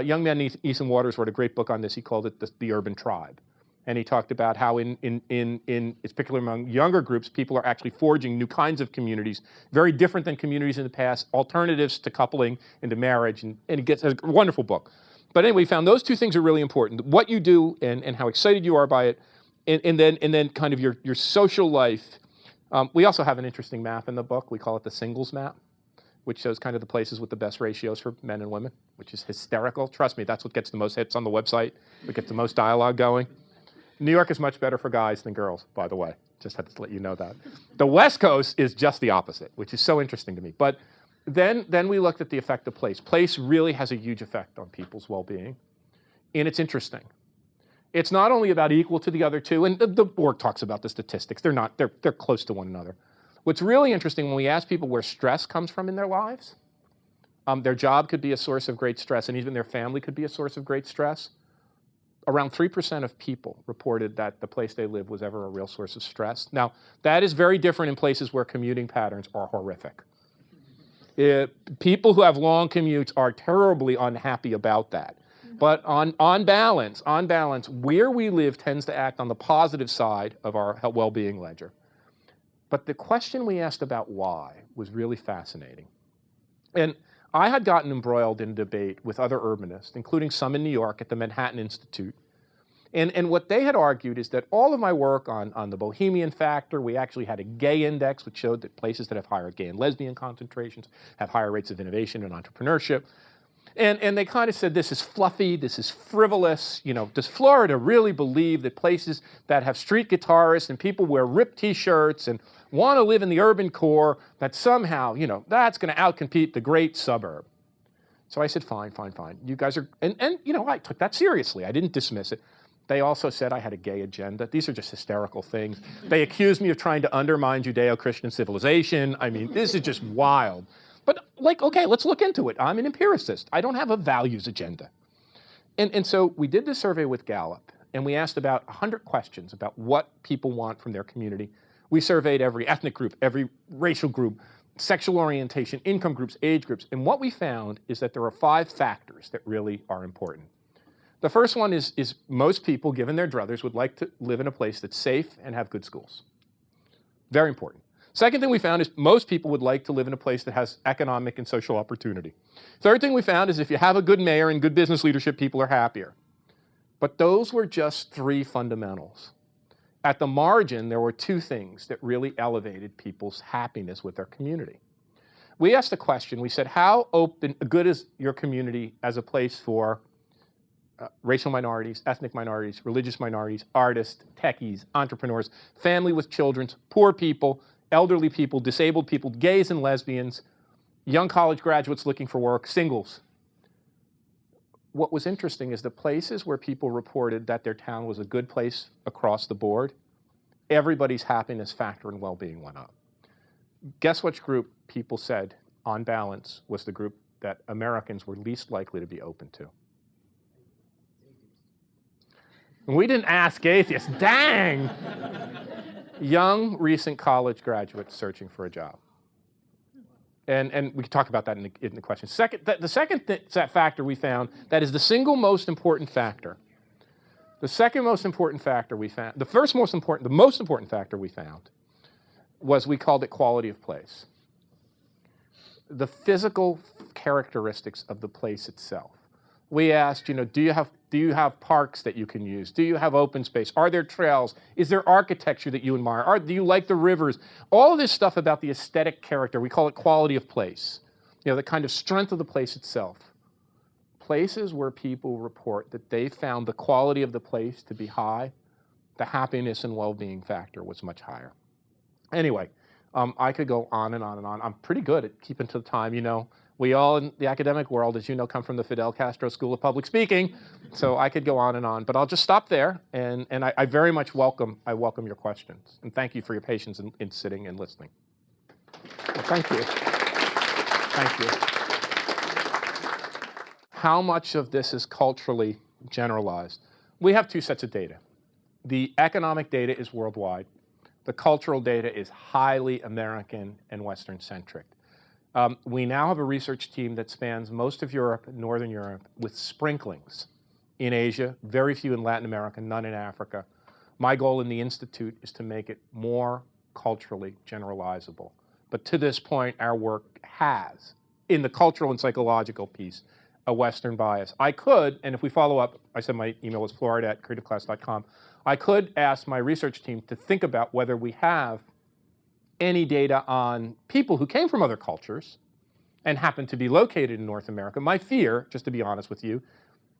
Young man Ethan Waters wrote a great book on this. He called it The Urban Tribe. And he talked about how particularly among younger groups, people are actually forging new kinds of communities, very different than communities in the past, alternatives to coupling and to marriage, and he gets a wonderful book. But anyway, we found those two things are really important: what you do and how excited you are by it, and then kind of your social life. We also have an interesting map in the book. We call it the singles map, which shows kind of the places with the best ratios for men and women, which is hysterical. Trust me, that's what gets the most hits on the website. We get the most dialogue going. New York is much better for guys than girls, by the way. Just had to let you know that. The West Coast is just the opposite, which is so interesting to me. But then we looked at the effect of place. Place really has a huge effect on people's well-being, and it's interesting. It's not only about equal to the other two, and the work talks about the statistics. They're close to one another. What's really interesting when we ask people where stress comes from in their lives, their job could be a source of great stress, and even their family could be a source of great stress. Around 3% of people reported that the place they live was ever a real source of stress. Now, that is very different in places where commuting patterns are horrific. People who have long commutes are terribly unhappy about that. But on balance, where we live tends to act on the positive side of our well-being ledger. But the question we asked about why was really fascinating. And I had gotten embroiled in debate with other urbanists, including some in New York at the Manhattan Institute. And what they had argued is that all of my work on the Bohemian factor, we actually had a gay index, which showed that places that have higher gay and lesbian concentrations have higher rates of innovation and entrepreneurship. And they kind of said, this is fluffy, this is frivolous. You know, does Florida really believe that places that have street guitarists and people wear ripped t-shirts and want to live in the urban core, that somehow, you know, that's going to outcompete the great suburb? So I said, fine, fine, fine. You guys are, and you know, I took that seriously. I didn't dismiss it. They also said I had a gay agenda. These are just hysterical things. They accused me of trying to undermine Judeo-Christian civilization. I mean, this is just wild. But like, okay, let's look into it. I'm an empiricist. I don't have a values agenda. And so we did this survey with Gallup, and we asked about 100 questions about what people want from their community. We surveyed every ethnic group, every racial group, sexual orientation, income groups, age groups. And what we found is that there are 5 factors that really are important. The first one is most people, given their druthers, would like to live in a place that's safe and have good schools. Very important. Second thing we found is most people would like to live in a place that has economic and social opportunity. Third thing we found is if you have a good mayor and good business leadership, people are happier. But those were just 3 fundamentals. At the margin, there were 2 things that really elevated people's happiness with their community. We asked a question. We said, how good is your community as a place for racial minorities, ethnic minorities, religious minorities, artists, techies, entrepreneurs, family with children, poor people, elderly people, disabled people, gays and lesbians, young college graduates looking for work, singles. What was interesting is the places where people reported that their town was a good place across the board, everybody's happiness factor and well-being went up. Guess which group people said, on balance, was the group that Americans were least likely to be open to? We didn't ask atheists. Dang! Young, recent college graduates searching for a job. And we can talk about that in the question. The second factor we found that is the single most important factor. The second most important factor we found, the most important factor we found was we called it quality of place. The physical characteristics of the place itself. We asked, you know, do you have parks that you can use? Do you have open space? Are there trails? Is there architecture that you admire? Do you like the rivers? All of this stuff about the aesthetic character, we call it quality of place. You know, the kind of strength of the place itself. Places where people report that they found the quality of the place to be high, the happiness and well-being factor was much higher. Anyway, I could go on and on and on. I'm pretty good at keeping to the time, you know. We all in the academic world, as you know, come from the Fidel Castro School of Public Speaking, so I could go on, but I'll just stop there, and I very much welcome your questions, and thank you for your patience in sitting and listening. Well, thank you. Thank you. How much of this is culturally generalized? We have 2 sets of data. The economic data is worldwide. The cultural data is highly American and Western-centric. We now have a research team that spans most of Europe and Northern Europe with sprinklings in Asia, very few in Latin America, none in Africa. My goal in the Institute is to make it more culturally generalizable. But to this point, our work has, in the cultural and psychological piece, a Western bias. I could, and if we follow up, I said my email was florida@creativeclass.com, I could ask my research team to think about whether we have any data on people who came from other cultures and happen to be located in North America. My fear, just to be honest with you,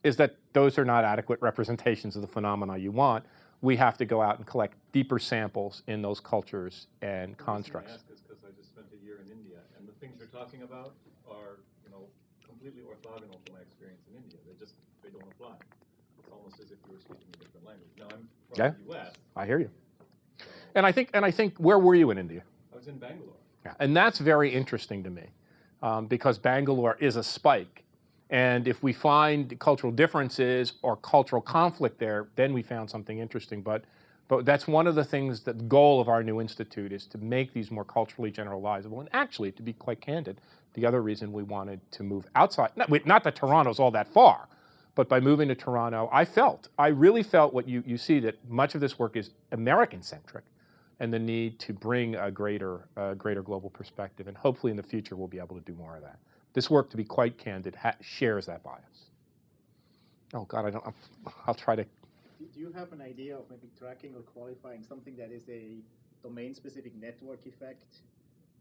is that those are not adequate representations of the phenomena you want. We have to go out and collect deeper samples in those cultures and constructs. The reason I ask is because I just spent a year in India, and the things you're talking about are, you know, completely orthogonal to my experience in India. They don't apply. It's almost as if you were speaking a different language. Now I'm from the U.S. I hear you. And I think, where were you in India? I was in Bangalore. Yeah, and that's very interesting to me because Bangalore is a spike. And if we find cultural differences or cultural conflict there, then we found something interesting. But that's one of the things, that the goal of our new institute is to make these more culturally generalizable. And actually, to be quite candid, the other reason we wanted to move outside, not that Toronto's all that far, but by moving to Toronto, I really felt what you see, that much of this work is American-centric, and the need to bring a greater global perspective. And hopefully in the future, we'll be able to do more of that. This work, to be quite candid, shares that bias. Oh God, I'll try to. Do you have an idea of maybe tracking or qualifying something that is a domain-specific network effect,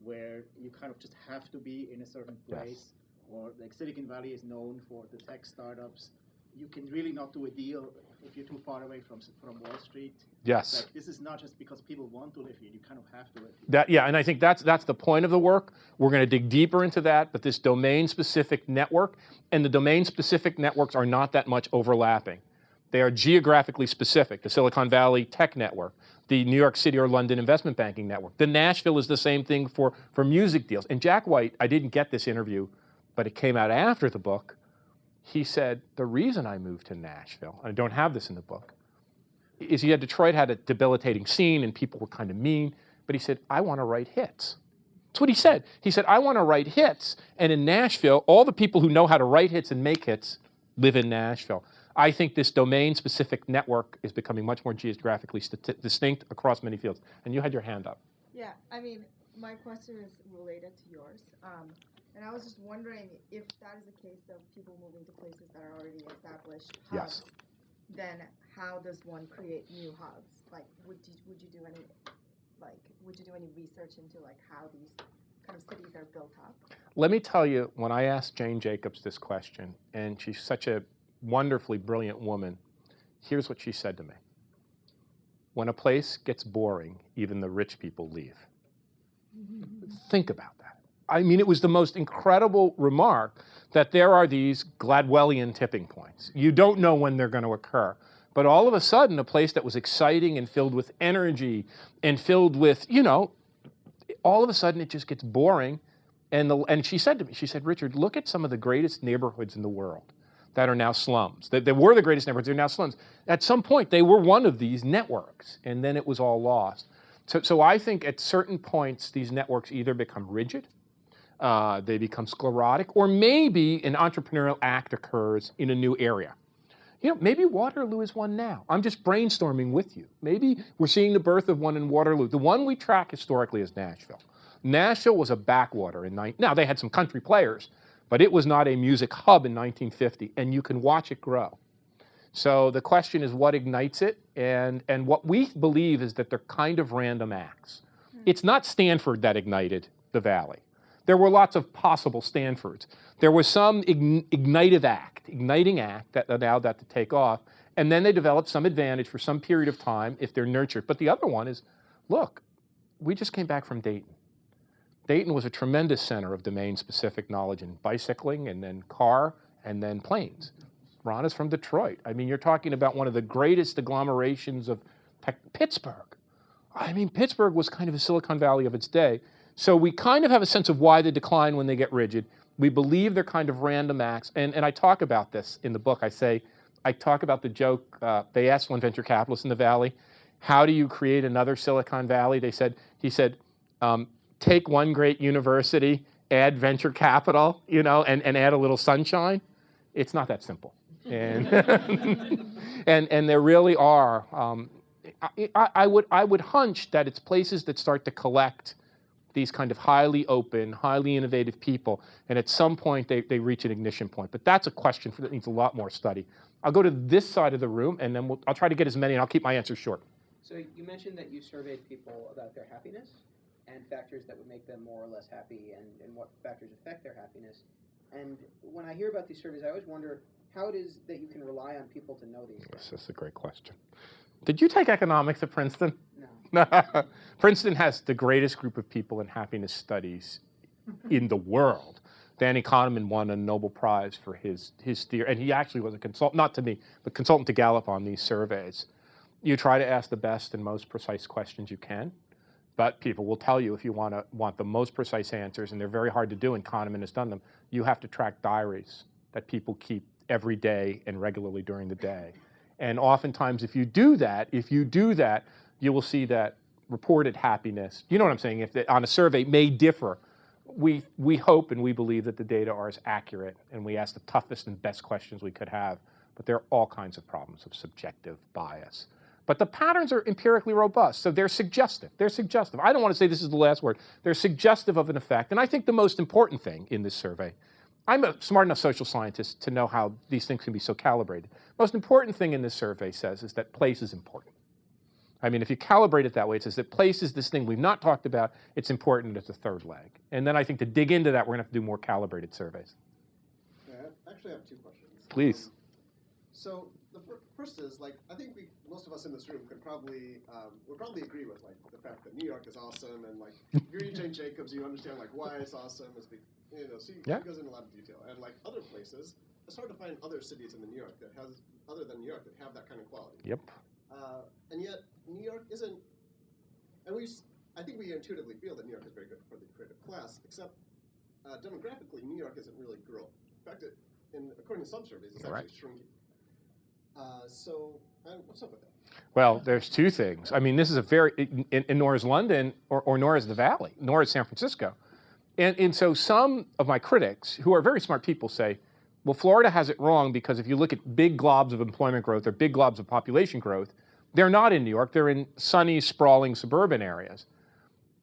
where you kind of just have to be in a certain place? Yes. Or like Silicon Valley is known for the tech startups. You can really not do a deal if you're too far away from Wall Street. Yes. Like, this is not just because people want to live here. You kind of have to live here. That, yeah, and I think that's the point of the work. We're going to dig deeper into that, but this domain-specific network, and the domain-specific networks are not that much overlapping. They are geographically specific. The Silicon Valley Tech Network, the New York City or London Investment Banking Network. The Nashville is the same thing for music deals. And Jack White, I didn't get this interview, but it came out after the book. He said, the reason I moved to Nashville, and I don't have this in the book, is Detroit had a debilitating scene and people were kind of mean, but he said, I want to write hits. That's what he said. He said, I want to write hits, and in Nashville, all the people who know how to write hits and make hits live in Nashville. I think this domain-specific network is becoming much more geographically distinct across many fields. And you had your hand up. Yeah, I mean, my question is related to yours. And I was just wondering if that is the case of people moving to places that are already established hubs, Yes. then how does one create new hubs? Like, would you do any research into like how these kind of cities are built up? Let me tell you, when I asked Jane Jacobs this question, and she's such a wonderfully brilliant woman, here's what she said to me. When a place gets boring, even the rich people leave. Think about that. I mean, it was the most incredible remark that there are these Gladwellian tipping points. You don't know when they're going to occur. But all of a sudden, a place that was exciting and filled with energy and filled with, all of a sudden it just gets boring. And she said to me, she said, Richard, look at some of the greatest neighborhoods in the world that are now slums. They were the greatest neighborhoods, they're now slums. At some point, they were one of these networks, and then it was all lost. So I think at certain points, these networks either become rigid, they become sclerotic, or maybe an entrepreneurial act occurs in a new area. Maybe Waterloo is one now. I'm just brainstorming with you. Maybe we're seeing the birth of one in Waterloo. The one we track historically is Nashville. Nashville was a backwater now they had some country players, but it was not a music hub in 1950, and you can watch it grow. So the question is what ignites it, and what we believe is that they're kind of random acts. It's not Stanford that ignited the Valley. There were lots of possible Stanfords. There was some igniting act that allowed that to take off, and then they developed some advantage for some period of time if they're nurtured. But the other one is, look, we just came back from Dayton. Dayton was a tremendous center of domain-specific knowledge in bicycling, and then car, and then planes. Ron is from Detroit. I mean, you're talking about one of the greatest agglomerations of Pittsburgh. I mean, Pittsburgh was kind of a Silicon Valley of its day. So we kind of have a sense of why they decline when they get rigid. We believe they're kind of random acts. And I talk about this in the book. I talk about the joke. They asked one venture capitalist in the Valley, how do you create another Silicon Valley? He said, take one great university, add venture capital, and add a little sunshine. It's not that simple. And and there really are. I would hunch that it's places that start to collect these kind of highly open, highly innovative people, and at some point they reach an ignition point. But that's a question that needs a lot more study. I'll go to this side of the room, and then I'll try to get as many, and I'll keep my answers short. So you mentioned that you surveyed people about their happiness and factors that would make them more or less happy, and what factors affect their happiness. And when I hear about these surveys, I always wonder how it is that you can rely on people to know these things. This is a great question. Did you take economics at Princeton? No. Princeton has the greatest group of people in happiness studies in the world. Danny Kahneman won a Nobel Prize for his theory, and he actually was a consultant, not to me, but consultant to Gallup on these surveys. You try to ask the best and most precise questions you can, but people will tell you if you want the most precise answers, and they're very hard to do, and Kahneman has done them, you have to track diaries that people keep every day and regularly during the day. And oftentimes if you do that, you will see that reported happiness, you know what I'm saying, if on a survey may differ. We hope and we believe that the data are as accurate, and we ask the toughest and best questions we could have, but there are all kinds of problems of subjective bias. But the patterns are empirically robust, so they're suggestive. I don't want to say this is the last word. They're suggestive of an effect, and I think the most important thing in this survey I'm a smart enough social scientist to know how these things can be so calibrated. Most important thing in this survey says is that place is important. I mean, if you calibrate it that way, it says that place is this thing we've not talked about, it's important, it's a third leg. And then I think to dig into that, we're gonna have to do more calibrated surveys. Yeah, I actually have two questions. Please. So the first is, like, I think most of us in this room could probably, would probably agree with, like, the fact that New York is awesome, and, like, if you're E. Jane Jacobs, you understand, like, why it's awesome, she goes into a lot of detail. And, like, other places, it's hard to find other cities in New York that other than New York, that have that kind of quality. Yep. And yet, New York isn't, and I think we intuitively feel that New York is very good for the creative class, except demographically, New York isn't really growing. In fact, according to some surveys, it's actually shrinking. So what's up with that? Well, there's two things. I mean, this is a very, nor is London, or nor is the Valley, nor is San Francisco. And so some of my critics, who are very smart people, say, well, Florida has it wrong because if you look at big globs of employment growth or big globs of population growth, they're not in New York, they're in sunny, sprawling suburban areas.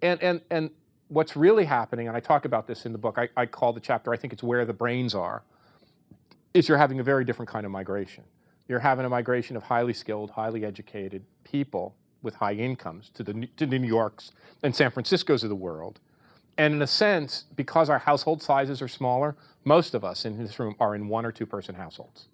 And what's really happening, and I talk about this in the book, I call the chapter, I think it's Where the Brains Are, is you're having a very different kind of migration. You're having a migration of highly skilled, highly educated people with high incomes to the New Yorks and San Franciscos of the world. And in a sense, because our household sizes are smaller, most of us in this room are in 1 or 2 person households.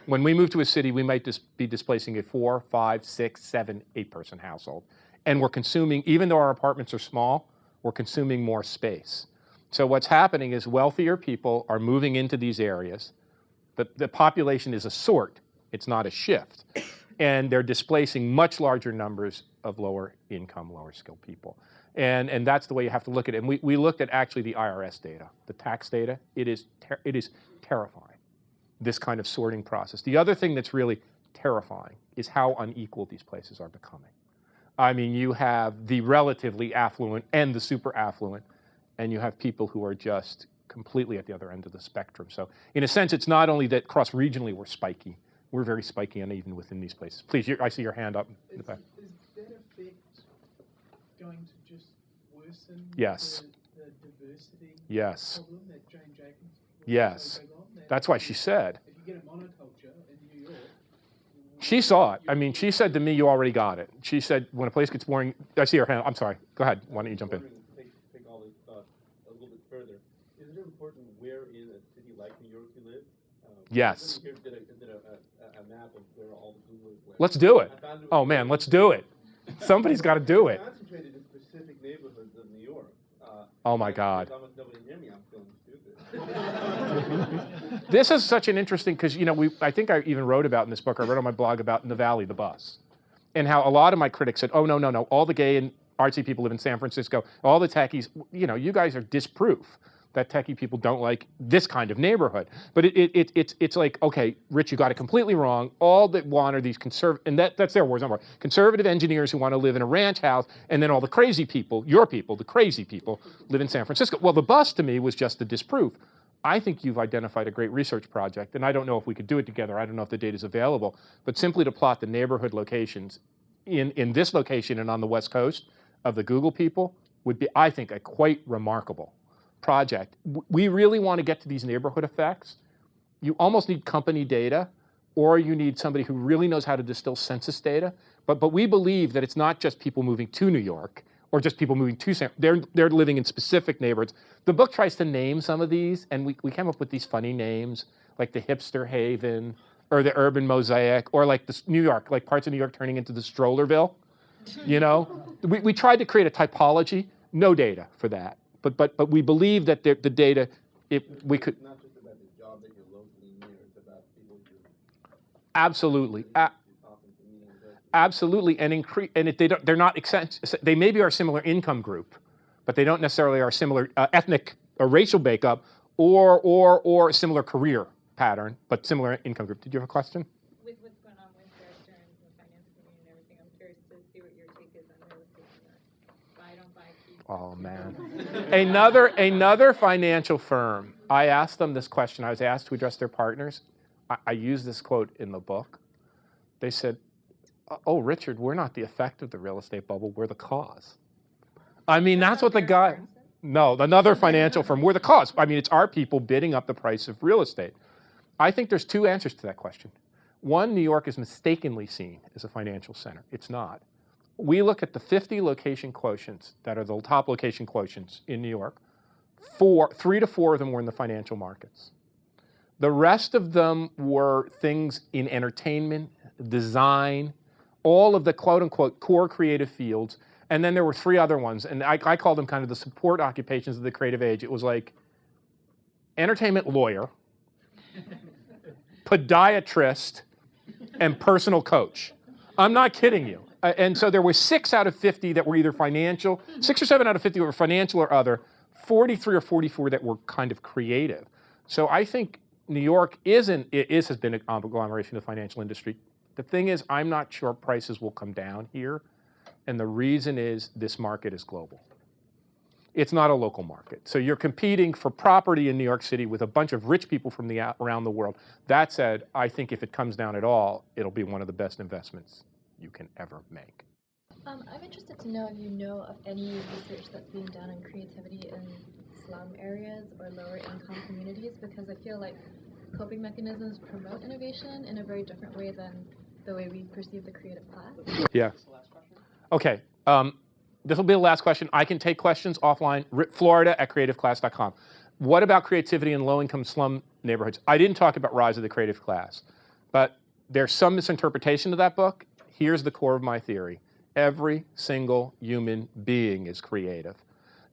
When we move to a city, we might be displacing a 4, 5, 6, 7, 8 person household. And we're consuming, even though our apartments are small, we're consuming more space. So what's happening is wealthier people are moving into these areas. The population is a sort, it's not a shift. And they're displacing much larger numbers of lower income, lower skilled people. And that's the way you have to look at it. And we looked at actually the IRS data, the tax data. It is terrifying, this kind of sorting process. The other thing that's really terrifying is how unequal these places are becoming. I mean, you have the relatively affluent and the super affluent, and you have people who are just completely at the other end of the spectrum. So in a sense, it's not only that cross-regionally we're spiky, we're very spiky and even within these places. Please, I see your hand up in the back. Is that effect going to just worsen Yes. the diversity Yes. problem that Jane Jacobs was Yes. so big on? That's why she said. If you get a monoculture in New York, She saw it. I mean, she said to me, you already got it. She said, when a place gets boring, I see her hand. I'm sorry. Go ahead. Why don't you jump in? Take all this thought a little bit further. Is it important where in a city like New York you live? Yes. Here did a map of where all the Googlers live. Let's do it. I found Oh, man, let's do it. Somebody's got to do it. Concentrated in specific neighborhoods of New York. Oh, my God. Almost nobody near me. I'm feeling stupid. This is such an interesting, because, you know, I think I even wrote about in this book, I wrote on my blog about in the Valley, the bus, and how a lot of my critics said, oh, no, all the gay and artsy people live in San Francisco, all the techies, you know, you guys are disproof that techie people don't like this kind of neighborhood. But it's like, okay, Rich, you got it completely wrong. All that want are these and that's their words, not mine. Conservative engineers who want to live in a ranch house, and then all the crazy people, your people, the crazy people, live in San Francisco. Well, the bus to me was just the disproof. I think you've identified a great research project, and I don't know if we could do it together. I don't know if the data is available, but simply to plot the neighborhood locations in this location and on the West Coast of the Google people would be, I think, a quite remarkable project. We really want to get to these neighborhood effects. You almost need company data, or you need somebody who really knows how to distill census data. But we believe that it's not just people moving to New York or just people moving to they're living in specific neighborhoods. The book tries to name some of these, and we came up with these funny names, like the Hipster Haven, or the Urban Mosaic, or like the New York, like parts of New York turning into the Strollerville. You know, we tried to create a typology, no data for that. But we believe that the data, we could. It's not just about the job that you're locally near, it's about people you're Absolutely. talking to, meeting with. Absolutely, and they're not, they maybe are a similar income group, but they don't necessarily are similar ethnic or racial makeup or similar career pattern, but similar income group. Did you have a question? With what's going on with Drescher and the finance community and everything, I'm curious to see what your take is on real estate in New York. Buy, don't buy, keep. Oh, man. Another financial firm, I asked them this question. I was asked to address their partners. I used this quote in the book. They said, oh, Richard, we're not the effect of the real estate bubble, we're the cause. I mean, that's what the guy, No, another financial firm. We're the cause. I mean, it's our people bidding up the price of real estate. I think there's two answers to that question. One, New York is mistakenly seen as a financial center. It's not. We look at the 50 location quotients that are the top location quotients in New York. 3 to 4 of them were in the financial markets. The rest of them were things in entertainment, design, all of the quote-unquote core creative fields. And then there were 3 other ones, and I call them kind of the support occupations of the creative age. It was like entertainment lawyer, podiatrist, and personal coach. I'm not kidding you. And so there were 6 out of 50 that were either financial, 6 or 7 out of 50 were financial or other, 43 or 44 that were kind of creative. So I think New York has been a conglomeration of the financial industry. The thing is, I'm not sure prices will come down here. And the reason is this market is global. It's not a local market. So you're competing for property in New York City with a bunch of rich people from around the world. That said, I think if it comes down at all, it'll be one of the best investments you can ever make. I'm interested to know if you know of any research that's being done on creativity in slum areas or lower income communities, because I feel like coping mechanisms promote innovation in a very different way than the way we perceive the creative class. Yeah. Okay. This will be the last question. I can take questions offline. Florida@creativeclass.com. What about creativity in low-income slum neighborhoods? I didn't talk about Rise of the Creative Class, but there's some misinterpretation of that book. Here's the core of my theory. Every single human being is creative.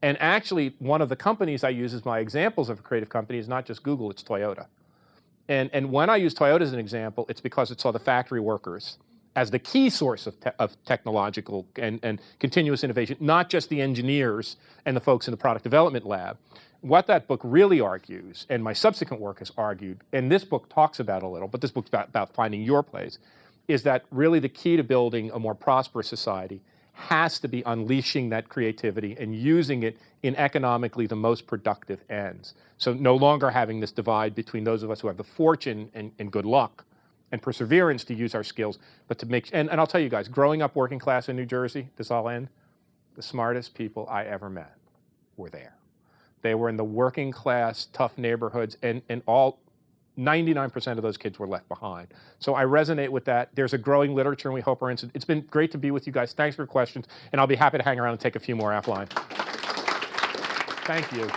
And actually, one of the companies I use as my examples of a creative company is not just Google, it's Toyota. And when I use Toyota as an example, it's because it saw the factory workers as the key source of technological and continuous innovation, not just the engineers and the folks in the product development lab. What that book really argues, and my subsequent work has argued, and this book talks about a little, but this book's about finding your place, is that really the key to building a more prosperous society has to be unleashing that creativity and using it in economically the most productive ends. So no longer having this divide between those of us who have the fortune and good luck and perseverance to use our skills, but to make, and I'll tell you guys, growing up working class in New Jersey, this all end, the smartest people I ever met were there. They were in the working class, tough neighborhoods, and all 99% of those kids were left behind. So I resonate with that. There's a growing literature, and we hope it's been great to be with you guys. Thanks for your questions, and I'll be happy to hang around and take a few more offline. Thank you.